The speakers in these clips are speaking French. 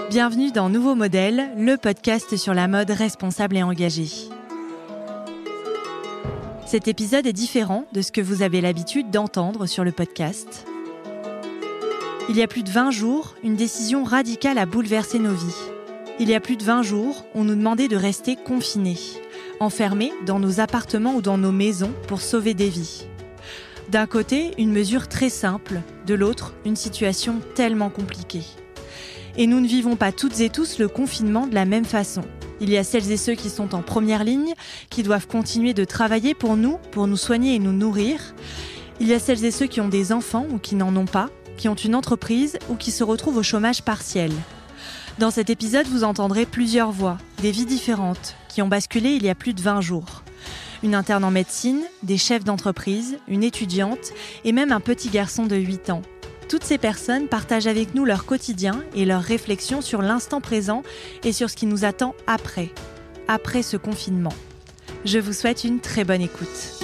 Bienvenue dans Nouveau Modèle, le podcast sur la mode responsable et engagée. Cet épisode est différent de ce que vous avez l'habitude d'entendre sur le podcast. Il y a plus de 20 jours, une décision radicale a bouleversé nos vies. Il y a plus de 20 jours, on nous demandait de rester confinés, enfermés dans nos appartements ou dans nos maisons pour sauver des vies. D'un côté, une mesure très simple, de l'autre, une situation tellement compliquée. Et nous ne vivons pas toutes et tous le confinement de la même façon. Il y a celles et ceux qui sont en première ligne, qui doivent continuer de travailler pour nous soigner et nous nourrir. Il y a celles et ceux qui ont des enfants ou qui n'en ont pas, qui ont une entreprise ou qui se retrouvent au chômage partiel. Dans cet épisode, vous entendrez plusieurs voix, des vies différentes, qui ont basculé il y a plus de 20 jours. Une interne en médecine, des chefs d'entreprise, une étudiante et même un petit garçon de 8 ans. Toutes ces personnes partagent avec nous leur quotidien et leurs réflexions sur l'instant présent et sur ce qui nous attend après ce confinement. Je vous souhaite une très bonne écoute.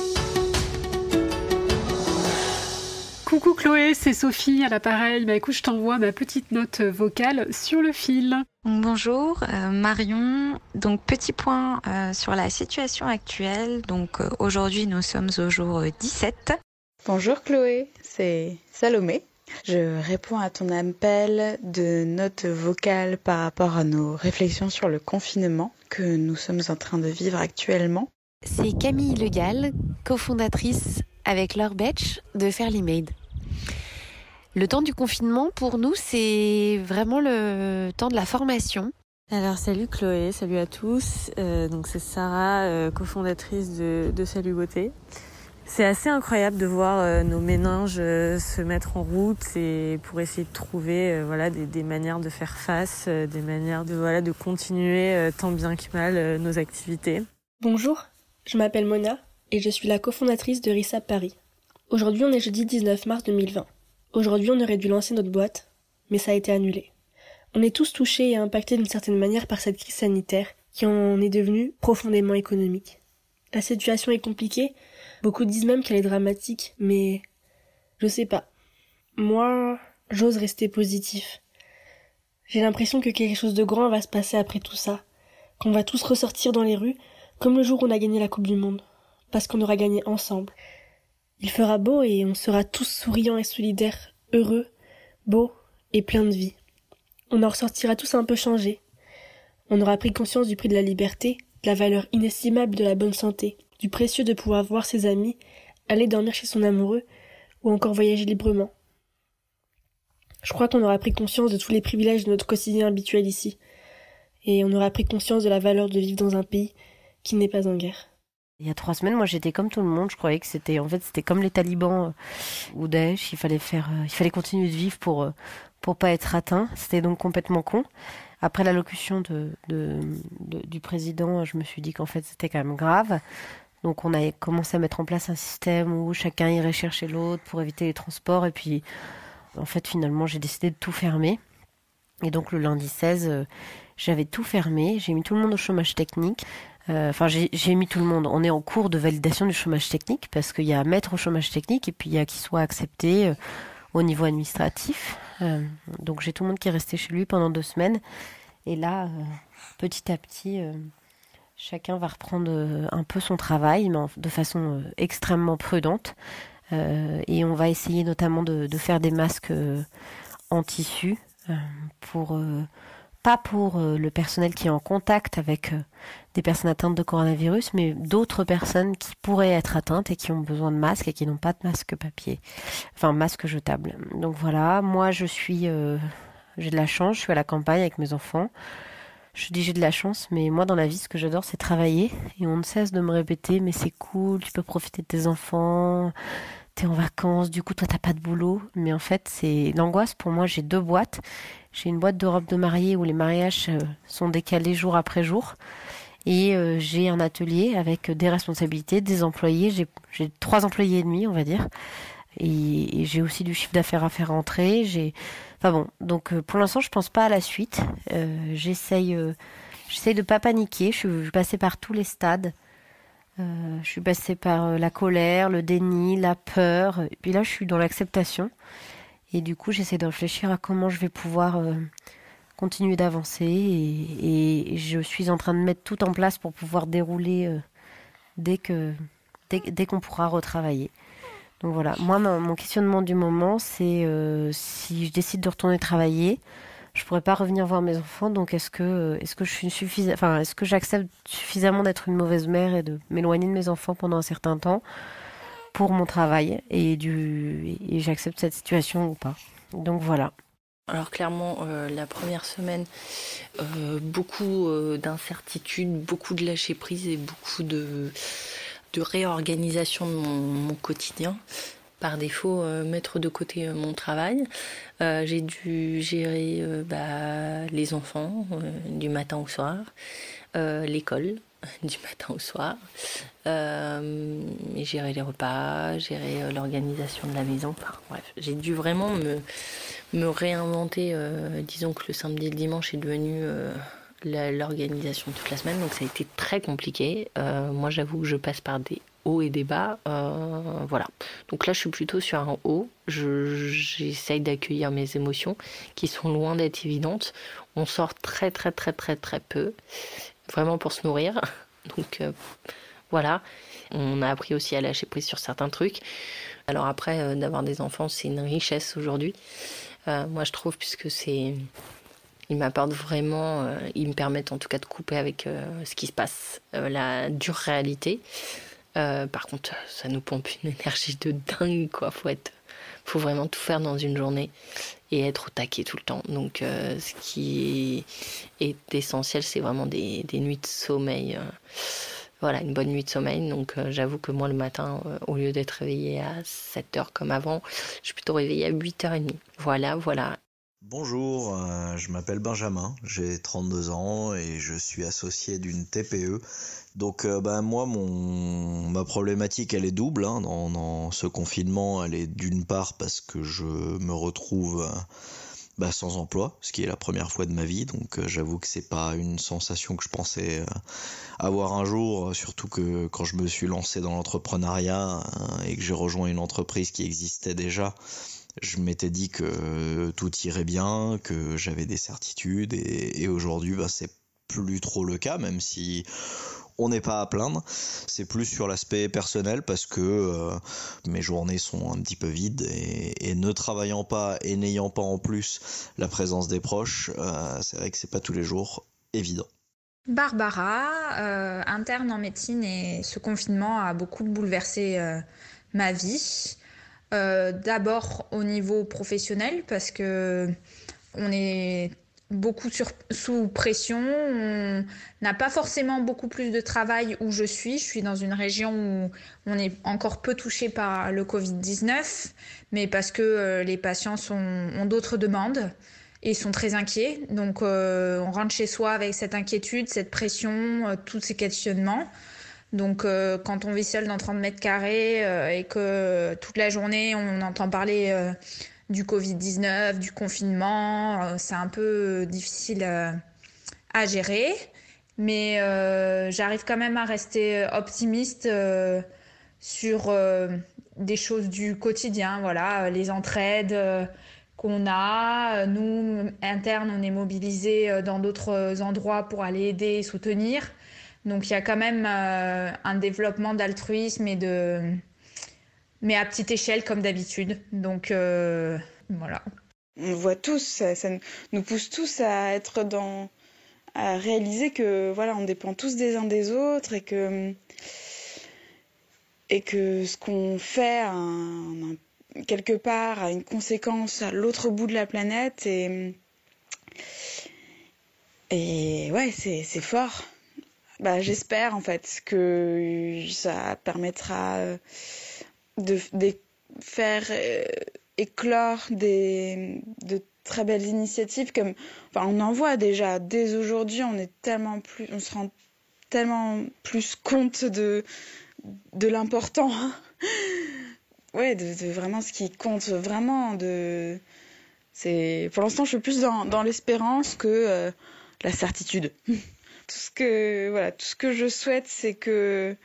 Coucou Chloé, c'est Sophie à l'appareil. Écoute, je t'envoie ma petite note vocale sur le fil. Bonjour Marion, donc petit point sur la situation actuelle. Aujourd'hui nous sommes au jour 17. Bonjour Chloé, c'est Salomé. Je réponds à ton appel de note vocale par rapport à nos réflexions sur le confinement que nous sommes en train de vivre actuellement. C'est Camille Legal, cofondatrice avec Laure Betch de Fairly Made. Le temps du confinement, pour nous, c'est vraiment le temps de la formation. Alors salut Chloé, salut à tous. Donc c'est Sarah, cofondatrice de Salut Beauté. C'est assez incroyable de voir nos méninges se mettre en route et pour essayer de trouver des manières de faire face, des manières de continuer tant bien que mal nos activités. Bonjour, je m'appelle Mona et je suis la cofondatrice de Rissab Paris. Aujourd'hui on est jeudi 19 mars 2020. Aujourd'hui on aurait dû lancer notre boîte, mais ça a été annulé. On est tous touchés et impactés d'une certaine manière par cette crise sanitaire qui en est devenue profondément économique. La situation est compliquée, beaucoup disent même qu'elle est dramatique, mais je sais pas. Moi, j'ose rester positif. J'ai l'impression que quelque chose de grand va se passer après tout ça, qu'on va tous ressortir dans les rues, comme le jour où on a gagné la Coupe du Monde, parce qu'on aura gagné ensemble. Il fera beau et on sera tous souriants et solidaires, heureux, beaux et pleins de vie. On en ressortira tous un peu changés. On aura pris conscience du prix de la liberté, de la valeur inestimable de la bonne santé, du précieux de pouvoir voir ses amis, aller dormir chez son amoureux ou encore voyager librement. Je crois qu'on aura pris conscience de tous les privilèges de notre quotidien habituel ici, et on aura pris conscience de la valeur de vivre dans un pays qui n'est pas en guerre. Il y a 3 semaines, moi j'étais comme tout le monde, je croyais que c'était comme les talibans ou Daesh, il fallait continuer de vivre pour pas être atteint. C'était donc complètement con. Après l'allocution du président, je me suis dit qu'en fait c'était quand même grave. Donc on a commencé à mettre en place un système où chacun irait chercher l'autre pour éviter les transports. Et puis en fait finalement j'ai décidé de tout fermer. Et donc le lundi 16, j'avais tout fermé. J'ai mis tout le monde au chômage technique. J'ai mis tout le monde. On est en cours de validation du chômage technique parce qu'il y a à mettre au chômage technique et puis il y a qu'il soit accepté au niveau administratif. Donc j'ai tout le monde qui est resté chez lui pendant 2 semaines. Et là, petit à petit, chacun va reprendre un peu son travail, mais de façon extrêmement prudente. Et on va essayer notamment de faire des masques en tissu pas pour le personnel qui est en contact avec des personnes atteintes de coronavirus, mais d'autres personnes qui pourraient être atteintes et qui ont besoin de masques et qui n'ont pas de masque papier, masque jetable. Donc voilà, moi j'ai de la chance, je suis à la campagne avec mes enfants. Je dis j'ai de la chance, mais moi dans la vie ce que j'adore c'est travailler et on ne cesse de me répéter mais c'est cool, tu peux profiter de tes enfants, t'es en vacances, du coup toi t'as pas de boulot. Mais en fait c'est l'angoisse pour moi. J'ai 2 boîtes. J'ai une boîte de robes de mariée où les mariages sont décalés jour après jour. Et j'ai un atelier avec des responsabilités, des employés. J'ai 3 employés et demi, on va dire. Et j'ai aussi du chiffre d'affaires à faire rentrer. Donc pour l'instant, je pense pas à la suite. J'essaye de pas paniquer. Je suis passée par tous les stades. Je suis passée par la colère, le déni, la peur. Et puis là, je suis dans l'acceptation. Et du coup, j'essaie de réfléchir à comment je vais pouvoir continuer d'avancer et je suis en train de mettre tout en place pour pouvoir dérouler dès qu'on pourra retravailler. Donc voilà, moi mon questionnement du moment c'est si je décide de retourner travailler, je pourrais pas revenir voir mes enfants, donc est-ce que est-ce que j'accepte suffisamment d'être une mauvaise mère et de m'éloigner de mes enfants pendant un certain temps pour mon travail et j'accepte cette situation ou pas. Donc voilà. Alors clairement, la première semaine, beaucoup d'incertitudes, beaucoup de lâcher prise et beaucoup de réorganisation de mon quotidien. Par défaut, mettre de côté mon travail. J'ai dû gérer les enfants du matin au soir, l'école du matin au soir, gérer les repas, gérer l'organisation de la maison. Enfin bref, j'ai dû vraiment me réinventer. Disons que le samedi et le dimanche est devenu l'organisation toute la semaine, donc ça a été très compliqué. Moi j'avoue que je passe par des hauts et des bas, voilà. Donc là je suis plutôt sur un haut, j'essaye d'accueillir mes émotions qui sont loin d'être évidentes. On sort très très très très très peu, vraiment pour se nourrir, donc voilà. On a appris aussi à lâcher prise sur certains trucs. Alors après, d'avoir des enfants, c'est une richesse aujourd'hui, moi je trouve, puisque ils m'apportent vraiment, ils me permettent en tout cas de couper avec ce qui se passe, la dure réalité. Par contre, ça nous pompe une énergie de dingue, quoi. Faut vraiment tout faire dans une journée et être au taquet tout le temps. Donc, ce qui est essentiel, c'est vraiment des nuits de sommeil. Voilà, une bonne nuit de sommeil. Donc, j'avoue que moi, le matin, au lieu d'être réveillée à 7h comme avant, je suis plutôt réveillée à 8h30. Voilà. Bonjour, je m'appelle Benjamin, j'ai 32 ans et je suis associé d'une TPE. Donc moi, ma problématique, elle est double, hein, dans ce confinement. Elle est d'une part parce que je me retrouve sans emploi, ce qui est la première fois de ma vie. Donc j'avoue que c'est pas une sensation que je pensais avoir un jour, surtout que quand je me suis lancé dans l'entrepreneuriat et que j'ai rejoint une entreprise qui existait déjà, je m'étais dit que tout irait bien, que j'avais des certitudes et aujourd'hui c'est plus trop le cas, même si on n'est pas à plaindre. C'est plus sur l'aspect personnel parce que mes journées sont un petit peu vides et ne travaillant pas et n'ayant pas en plus la présence des proches, c'est vrai que c'est pas tous les jours évident. Barbara, interne en médecine, et ce confinement a beaucoup bouleversé ma vie. D'abord au niveau professionnel, parce que on est beaucoup sous pression, on n'a pas forcément beaucoup plus de travail où je suis dans une région où on est encore peu touché par le Covid-19, mais parce que les patients ont d'autres demandes et sont très inquiets, donc on rentre chez soi avec cette inquiétude, cette pression, tous ces questionnements. Donc quand on vit seul dans 30 mètres carrés et que toute la journée on entend parler du Covid-19, du confinement, c'est un peu difficile à gérer. Mais j'arrive quand même à rester optimiste sur des choses du quotidien. Voilà, les entraides qu'on a. Nous, internes, on est mobilisés dans d'autres endroits pour aller aider et soutenir. Donc il y a quand même un développement d'altruisme mais à petite échelle comme d'habitude. Donc voilà. On voit tous, ça nous pousse tous à être à réaliser que voilà, on dépend tous des uns des autres et que ce qu'on fait quelque part a une conséquence à l'autre bout de la planète et ouais, c'est fort. J'espère en fait que ça permettra de faire éclore de très belles initiatives on en voit déjà dès aujourd'hui. On se rend tellement plus compte de l'important, ouais, de vraiment ce qui compte vraiment. Pour l'instant, je suis plus dans l'espérance que la certitude. Tout ce que je souhaite, c'est que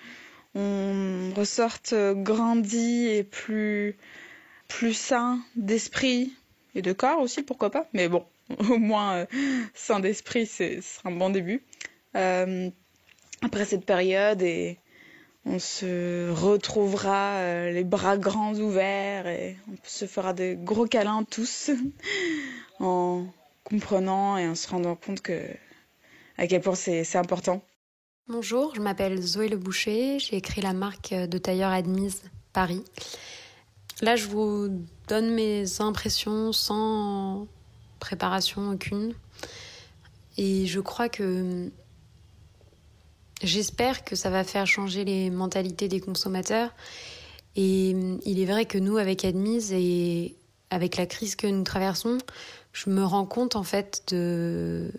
on ressorte grandi et plus sain d'esprit et de corps aussi, pourquoi pas. Mais bon, au moins sain d'esprit, ce sera un bon début. Après cette période, et on se retrouvera les bras grands ouverts et on se fera de gros câlins tous en comprenant et en se rendant compte à quel point c'est important. Bonjour, je m'appelle Zoé Le Boucher, j'ai créé la marque de tailleur Admise Paris. Là, je vous donne mes impressions sans préparation aucune. Et je crois que j'espère que ça va faire changer les mentalités des consommateurs. Et il est vrai que nous, avec Admise et avec la crise que nous traversons, je me rends compte en fait de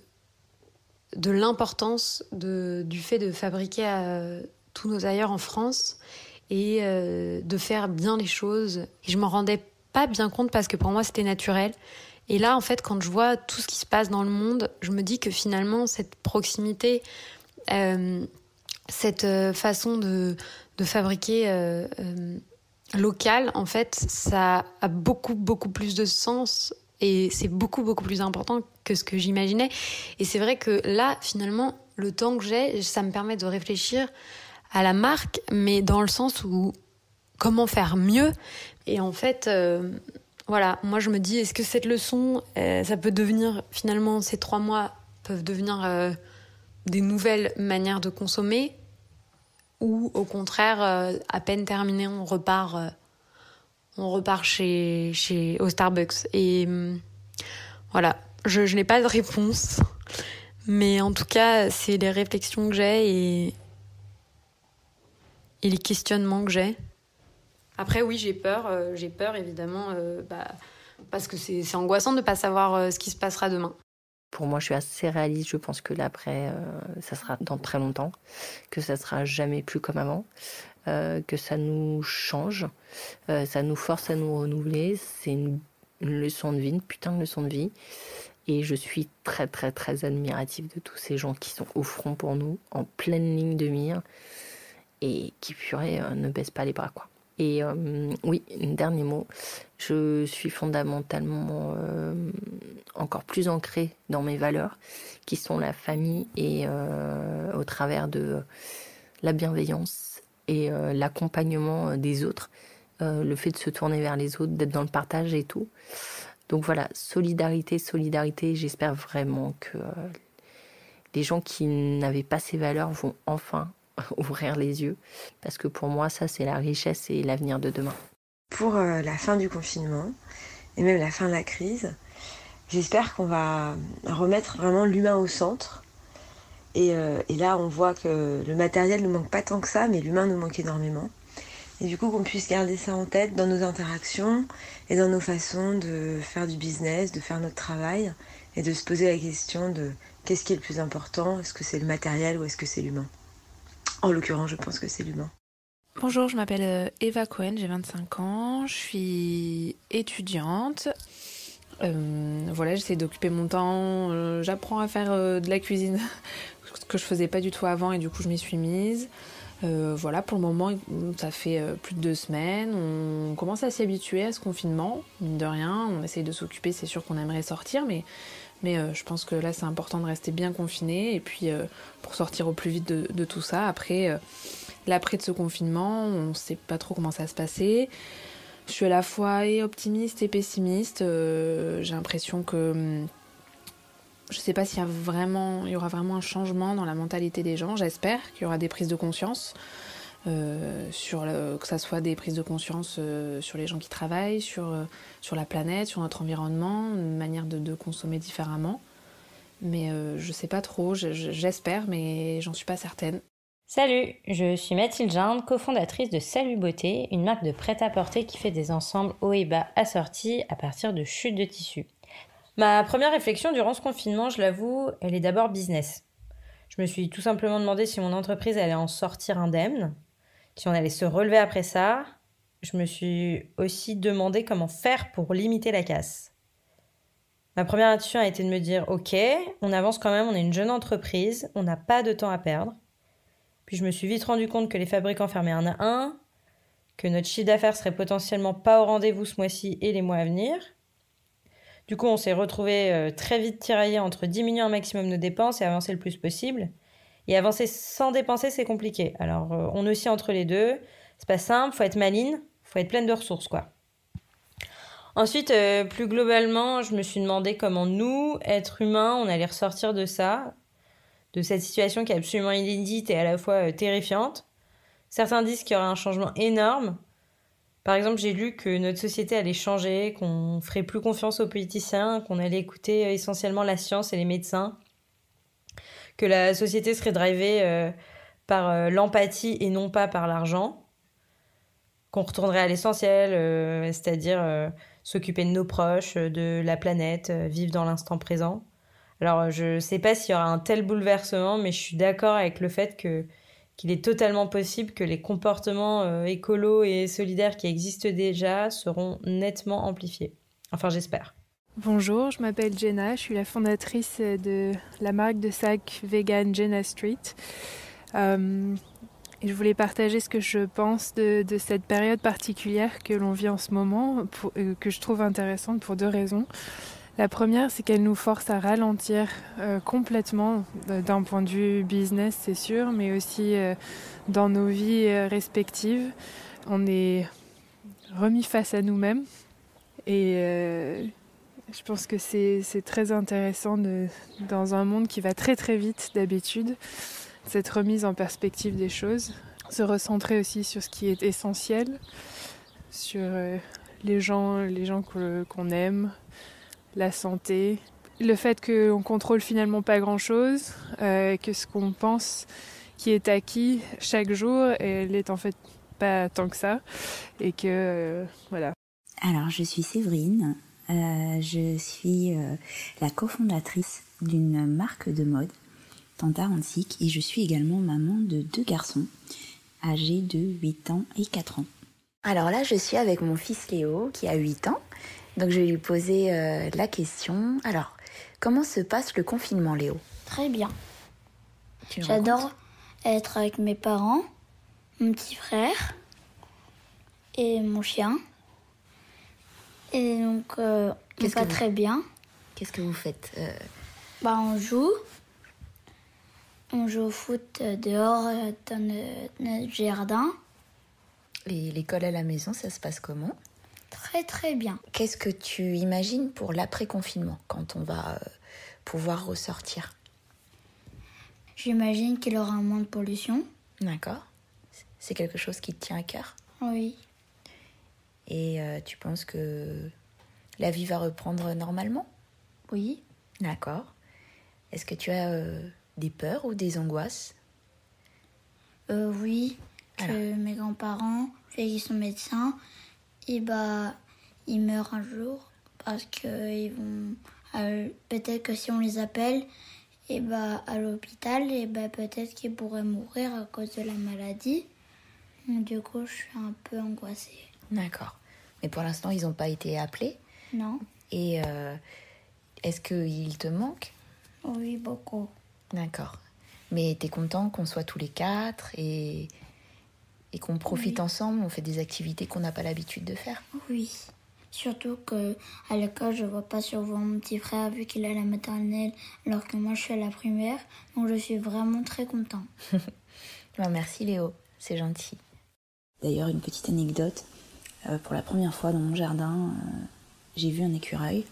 l'importance du fait de fabriquer tous nos tailleurs en France et de faire bien les choses. Et je m'en rendais pas bien compte parce que pour moi c'était naturel. Et là en fait quand je vois tout ce qui se passe dans le monde, je me dis que finalement cette proximité, cette façon de fabriquer local, en fait ça a beaucoup plus de sens. Et c'est beaucoup plus important que ce que j'imaginais. Et c'est vrai que là, finalement, le temps que j'ai, ça me permet de réfléchir à la marque, mais dans le sens où comment faire mieux. Et en fait, voilà, moi je me dis, est-ce que cette leçon, ça peut devenir, finalement, ces 3 mois peuvent devenir des nouvelles manières de consommer, ou au contraire, à peine terminé, on repart au Starbucks. Et voilà, je n'ai pas de réponse, mais en tout cas, c'est les réflexions que j'ai et les questionnements que j'ai. Après, oui, j'ai peur évidemment, parce que c'est angoissant de ne pas savoir ce qui se passera demain. Pour moi, je suis assez réaliste. Je pense que l'après, ça sera dans très longtemps, que ça sera jamais plus comme avant. Que ça nous change, ça nous force à nous renouveler. C'est une leçon de vie, une putain de leçon de vie. Et je suis très admirative de tous ces gens qui sont au front pour nous, en pleine ligne de mire, et qui, purée, ne baissent pas les bras, quoi. Et oui, un dernier mot, je suis fondamentalement encore plus ancrée dans mes valeurs, qui sont la famille et au travers de la bienveillance et l'accompagnement des autres, le fait de se tourner vers les autres, d'être dans le partage et tout. Donc voilà, solidarité, j'espère vraiment que les gens qui n'avaient pas ces valeurs vont enfin ouvrir les yeux, parce que pour moi, ça, c'est la richesse et l'avenir de demain. Pour la fin du confinement, et même la fin de la crise, j'espère qu'on va remettre vraiment l'humain au centre. Et là, on voit que le matériel ne nous manque pas tant que ça, mais l'humain nous manque énormément. Et du coup, qu'on puisse garder ça en tête dans nos interactions et dans nos façons de faire du business, de faire notre travail, et de se poser la question de qu'est-ce qui est le plus important, est-ce que c'est le matériel ou est-ce que c'est l'humain ? En l'occurrence, je pense que c'est l'humain. Bonjour, je m'appelle Eva Cohen, j'ai 25 ans, je suis étudiante. Voilà, j'essaie d'occuper mon temps, j'apprends à faire de la cuisine, ce que je faisais pas du tout avant, et du coup je m'y suis mise. Voilà, pour le moment, ça fait plus de 2 semaines, on commence à s'y habituer à ce confinement, mine de rien, on essaye de s'occuper, c'est sûr qu'on aimerait sortir, mais je pense que là c'est important de rester bien confiné, et puis pour sortir au plus vite de tout ça. Après, l'après de ce confinement, on sait pas trop comment ça va se passer. Je suis à la fois et optimiste et pessimiste. J'ai l'impression que je sais pas s'il y aura vraiment un changement dans la mentalité des gens. J'espère qu'il y aura des prises de conscience, que ça soit des prises de conscience sur les gens qui travaillent, sur la planète, sur notre environnement, une manière de consommer différemment. Mais je sais pas trop, j'espère, mais j'en suis pas certaine. Salut, je suis Mathilde Ginde, cofondatrice de Salut Beauté, une marque de prêt-à-porter qui fait des ensembles hauts et bas assortis à partir de chutes de tissu. Ma première réflexion durant ce confinement, je l'avoue, elle est d'abord business. Je me suis tout simplement demandé si mon entreprise allait en sortir indemne, si on allait se relever après ça. Je me suis aussi demandé comment faire pour limiter la casse. Ma première intuition a été de me dire « Ok, on avance quand même, on est une jeune entreprise, on n'a pas de temps à perdre ». Puis je me suis vite rendu compte que les fabricants fermaient un à un, que notre chiffre d'affaires serait potentiellement pas au rendez-vous ce mois-ci et les mois à venir. Du coup, on s'est retrouvés très vite tiraillés entre diminuer un maximum nos dépenses et avancer le plus possible. Et avancer sans dépenser, c'est compliqué. Alors, on oscille entre les deux. C'est pas simple, faut être maligne, faut être pleine de ressources, quoi. Ensuite, plus globalement, je me suis demandé comment nous, êtres humains, on allait ressortir de ça, de cette situation qui est absolument inédite et à la fois terrifiante. Certains disent qu'il y aura un changement énorme. Par exemple, j'ai lu que notre société allait changer, qu'on ferait plus confiance aux politiciens, qu'on allait écouter essentiellement la science et les médecins, que la société serait drivée par l'empathie et non pas par l'argent, qu'on retournerait à l'essentiel, c'est-à-dire s'occuper de nos proches, de la planète, vivre dans l'instant présent. Alors, je ne sais pas s'il y aura un tel bouleversement, mais je suis d'accord avec le fait qu'il est totalement possible que les comportements écolos et solidaires qui existent déjà seront nettement amplifiés. Enfin, j'espère. Bonjour, je m'appelle Jenna, je suis la fondatrice de la marque de sacs vegan Jenna Street. Et je voulais partager ce que je pense de cette période particulière que l'on vit en ce moment, que je trouve intéressante pour 2 raisons. La première, c'est qu'elle nous force à ralentir complètement d'un point de vue business, c'est sûr, mais aussi dans nos vies respectives. On est remis face à nous-mêmes et je pense que c'est très intéressant dans un monde qui va très très vite d'habitude, cette remise en perspective des choses, se recentrer aussi sur ce qui est essentiel, sur les gens qu'on aime, la santé, le fait qu'on contrôle finalement pas grand-chose, que ce qu'on pense qui est acquis chaque jour, elle est en fait pas tant que ça, et que voilà. Alors je suis Séverine, je suis la cofondatrice d'une marque de mode, Tanta Antique, et je suis également maman de 2 garçons, âgés de 8 ans et 4 ans. Alors là, je suis avec mon fils Léo, qui a 8 ans, donc je vais lui poser la question. Alors, comment se passe le confinement, Léo ? Très bien. J'adore être avec mes parents, mon petit frère et mon chien. Et donc, on va très bien. Qu'est-ce que vous faites ? On joue. On joue au foot dehors dans notre jardin. Et l'école à la maison, ça se passe comment ? Très très bien. Qu'est-ce que tu imagines pour l'après-confinement, quand on va pouvoir ressortir ? J'imagine qu'il y aura moins de pollution. D'accord. C'est quelque chose qui te tient à cœur ? Oui. Et tu penses que la vie va reprendre normalement ? Oui. D'accord. Est-ce que tu as des peurs ou des angoisses ? Oui. Que mes grands-parents, vu qu'ils sont médecins, ils meurent un jour parce qu'ils vont... peut-être que si on les appelle à l'hôpital, peut-être qu'ils pourraient mourir à cause de la maladie. Donc, du coup, je suis un peu angoissée. D'accord. Mais pour l'instant, ils n'ont pas été appelés ? Non. Et est-ce qu'ils te manquent ? Oui, beaucoup. D'accord. Mais t'es content qu'on soit tous les 4 et qu'on profite ensemble, on fait des activités qu'on n'a pas l'habitude de faire ? Oui. Surtout qu'à l'école, je ne vois pas souvent mon petit frère vu qu'il est à la maternelle alors que moi je suis à la primaire. Donc je suis vraiment très content. Merci Léo, c'est gentil. D'ailleurs, une petite anecdote. Pour la première fois dans mon jardin, j'ai vu un écureuil.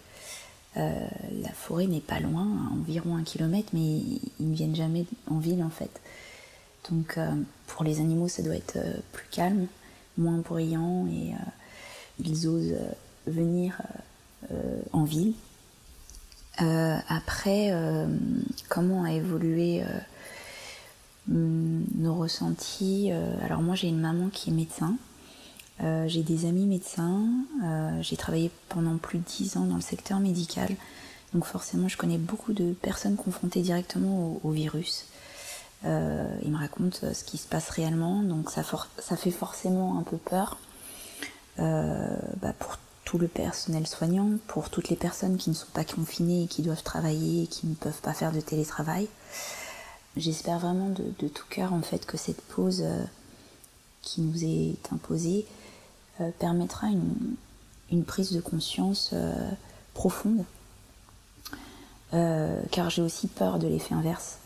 La forêt n'est pas loin, à environ 1 kilomètre, mais ils ne viennent jamais en ville en fait. Donc pour les animaux, ça doit être plus calme, moins bruyant et ils osent venir en ville. Après, comment a évolué nos ressentis ? Alors moi, j'ai une maman qui est médecin. J'ai des amis médecins, j'ai travaillé pendant plus de 10 ans dans le secteur médical, donc forcément je connais beaucoup de personnes confrontées directement au virus. Ils me racontent ce qui se passe réellement, donc ça fait forcément un peu peur pour tout le personnel soignant, pour toutes les personnes qui ne sont pas confinées et qui doivent travailler et qui ne peuvent pas faire de télétravail. J'espère vraiment de tout cœur en fait que cette pause qui nous est imposée permettra une prise de conscience profonde, car j'ai aussi peur de l'effet inverse.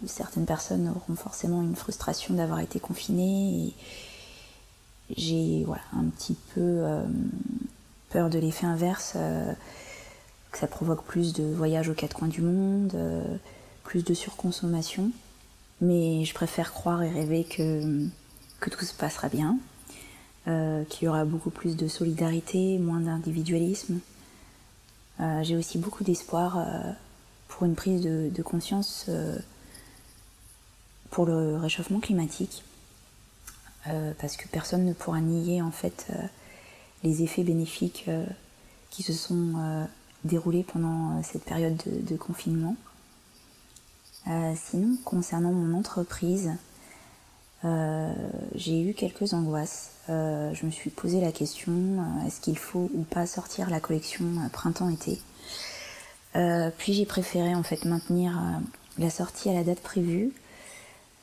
Certaines personnes auront forcément une frustration d'avoir été confinées, et j'ai un petit peu peur de l'effet inverse, que ça provoque plus de voyages aux quatre coins du monde, plus de surconsommation. Mais je préfère croire et rêver que tout se passera bien, qu'il y aura beaucoup plus de solidarité, moins d'individualisme. J'ai aussi beaucoup d'espoir pour une prise de conscience pour le réchauffement climatique, parce que personne ne pourra nier en fait les effets bénéfiques qui se sont déroulés pendant cette période de confinement. Sinon, concernant mon entreprise, j'ai eu quelques angoisses. Je me suis posé la question, est-ce qu'il faut ou pas sortir la collection printemps-été ? Puis j'ai préféré en fait maintenir la sortie à la date prévue,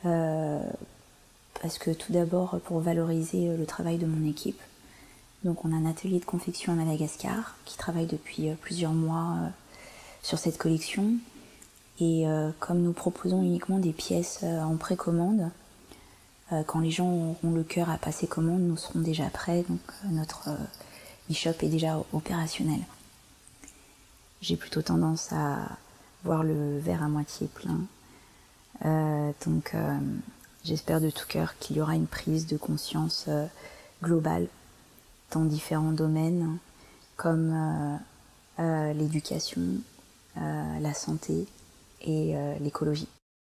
parce que tout d'abord pour valoriser le travail de mon équipe. Donc on a un atelier de confection à Madagascar qui travaille depuis plusieurs mois sur cette collection. Et comme nous proposons uniquement des pièces en précommande, quand les gens auront le cœur à passer commande, nous serons déjà prêts, donc notre e-shop est déjà opérationnel. J'ai plutôt tendance à voir le verre à moitié plein, donc j'espère de tout cœur qu'il y aura une prise de conscience globale dans différents domaines comme l'éducation, la santé et l'écologie.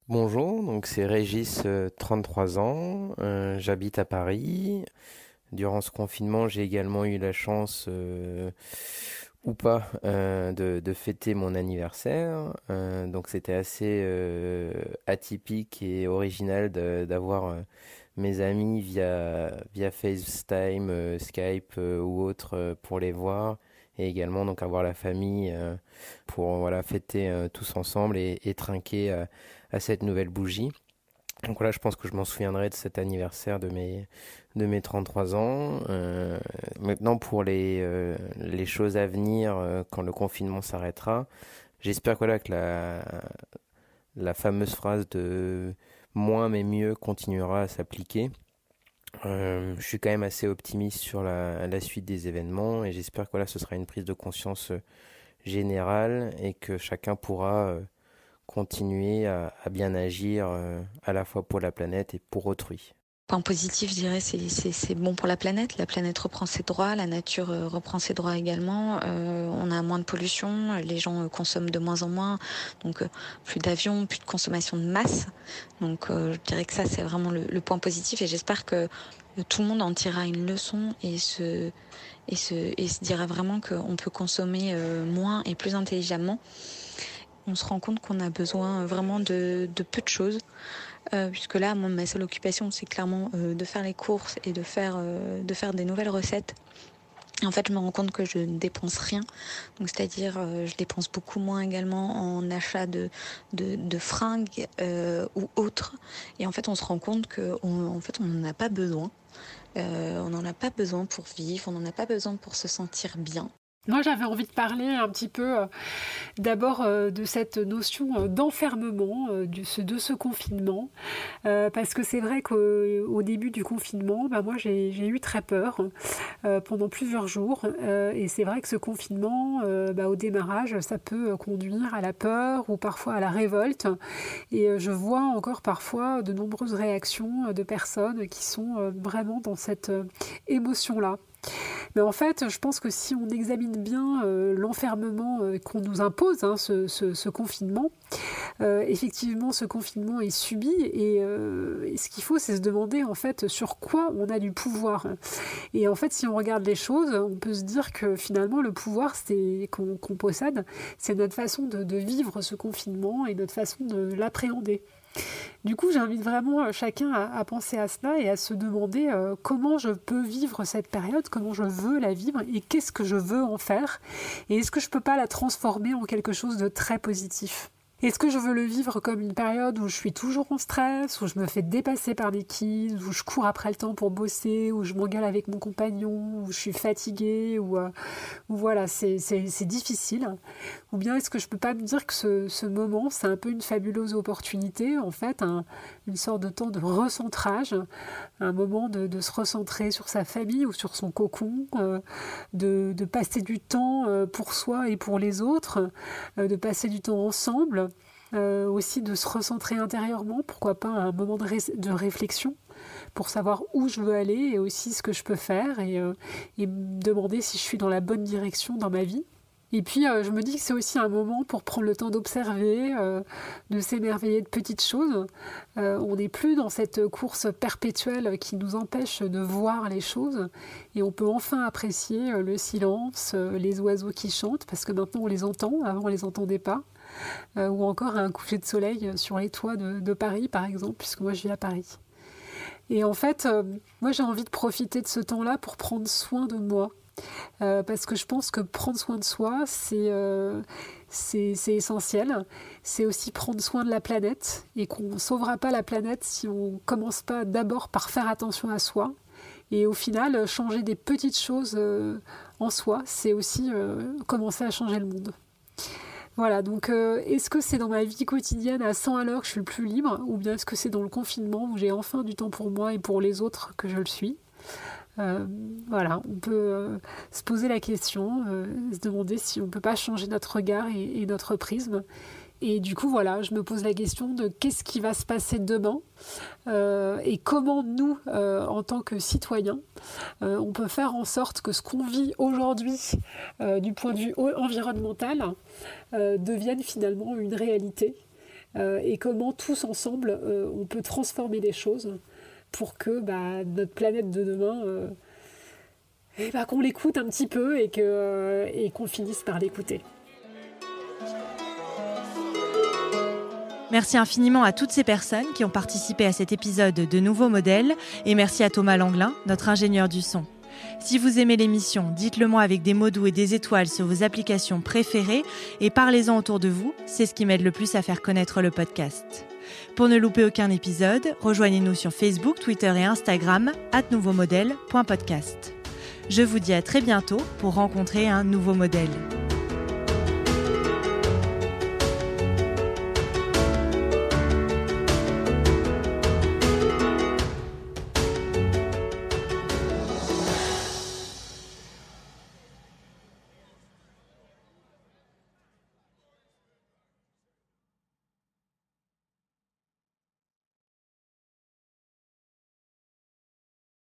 Bonjour, donc c'est Régis, 33 ans, j'habite à Paris. Durant ce confinement, j'ai également eu la chance, ou pas, de fêter mon anniversaire. Donc c'était assez atypique et original d'avoir mes amis via FaceTime, Skype ou autre pour les voir. Et également donc avoir la famille pour fêter tous ensemble et trinquer à cette nouvelle bougie. Donc voilà, je pense que je m'en souviendrai de cet anniversaire de mes 33 ans. Maintenant pour les choses à venir quand le confinement s'arrêtera, j'espère que la fameuse phrase de moins mais mieux continuera à s'appliquer. Je suis quand même assez optimiste sur la suite des événements et j'espère que ce sera une prise de conscience générale et que chacun pourra continuer à bien agir à la fois pour la planète et pour autrui. Point positif, je dirais, c'est bon pour la planète. La planète reprend ses droits, la nature reprend ses droits également. On a moins de pollution, les gens consomment de moins en moins, donc plus d'avions, plus de consommation de masse. Donc je dirais que ça, c'est vraiment le point positif et j'espère que tout le monde en tirera une leçon et se dira vraiment qu'on peut consommer moins et plus intelligemment. On se rend compte qu'on a besoin vraiment de peu de choses. Puisque là, moi, ma seule occupation, c'est clairement de faire les courses et de faire des nouvelles recettes. En fait, je me rends compte que je ne dépense rien. Donc, c'est-à-dire, je dépense beaucoup moins également en achat de fringues ou autres. Et en fait, on se rend compte qu'on n'en a pas besoin. On n'en a pas besoin pour vivre, on n'en a pas besoin pour se sentir bien. Moi, j'avais envie de parler un petit peu d'abord de cette notion d'enfermement, de ce confinement, parce que c'est vrai qu'au début du confinement, moi j'ai eu très peur pendant plusieurs jours, et c'est vrai que ce confinement, au démarrage, ça peut conduire à la peur ou parfois à la révolte, et je vois encore parfois de nombreuses réactions de personnes qui sont vraiment dans cette émotion-là. Mais en fait, je pense que si on examine bien l'enfermement qu'on nous impose, ce confinement, effectivement, ce confinement est subi et ce qu'il faut, c'est se demander en fait sur quoi on a du pouvoir. Et en fait, si on regarde les choses, on peut se dire que finalement, le pouvoir qu'on possède, c'est notre façon de vivre ce confinement et notre façon de l'appréhender. Du coup, j'invite vraiment chacun à penser à cela et à se demander comment je peux vivre cette période, comment je veux la vivre et qu'est-ce que je veux en faire et est-ce que je peux pas la transformer en quelque chose de très positif. Est-ce que je veux le vivre comme une période où je suis toujours en stress, où je me fais dépasser par des kids, où je cours après le temps pour bosser, où je m'engueule avec mon compagnon, où je suis fatiguée, où voilà, c'est difficile. Ou bien est-ce que je peux pas me dire que ce moment, c'est un peu une fabuleuse opportunité, en fait, une sorte de temps de recentrage, un moment de se recentrer sur sa famille ou sur son cocon, de passer du temps pour soi et pour les autres, de passer du temps ensemble, aussi de se recentrer intérieurement, pourquoi pas un moment de réflexion pour savoir où je veux aller et aussi ce que je peux faire et me demander si je suis dans la bonne direction dans ma vie. Et puis, je me dis que c'est aussi un moment pour prendre le temps d'observer, de s'émerveiller de petites choses. On n'est plus dans cette course perpétuelle qui nous empêche de voir les choses. Et on peut enfin apprécier le silence, les oiseaux qui chantent, parce que maintenant on les entend, avant on ne les entendait pas. Ou encore un coucher de soleil sur les toits de Paris, par exemple, puisque moi je vis à Paris. Et en fait, moi j'ai envie de profiter de ce temps-là pour prendre soin de moi. Parce que je pense que prendre soin de soi, c'est essentiel. C'est aussi prendre soin de la planète et qu'on ne sauvera pas la planète si on ne commence pas d'abord par faire attention à soi. Et au final, changer des petites choses en soi, c'est aussi commencer à changer le monde. Voilà, donc est-ce que c'est dans ma vie quotidienne à 100 à l'heure que je suis le plus libre, ou bien est-ce que c'est dans le confinement où j'ai enfin du temps pour moi et pour les autres que je le suis ? Voilà, on peut se poser la question, se demander si on ne peut pas changer notre regard et notre prisme. Et du coup, voilà, je me pose la question de qu'est-ce qui va se passer demain et comment nous, en tant que citoyens, on peut faire en sorte que ce qu'on vit aujourd'hui du point de vue environnemental devienne finalement une réalité et comment tous ensemble, on peut transformer les choses pour que notre planète de demain, qu'on l'écoute un petit peu et qu'on finisse par l'écouter. Merci infiniment à toutes ces personnes qui ont participé à cet épisode de Nouveaux Modèles et merci à Thomas Langlin, notre ingénieur du son. Si vous aimez l'émission, dites-le moi avec des mots doux et des étoiles sur vos applications préférées et parlez-en autour de vous, c'est ce qui m'aide le plus à faire connaître le podcast. Pour ne louper aucun épisode, rejoignez-nous sur Facebook, Twitter et Instagram @nouveaumodèle.podcast. Je vous dis à très bientôt pour rencontrer un nouveau modèle.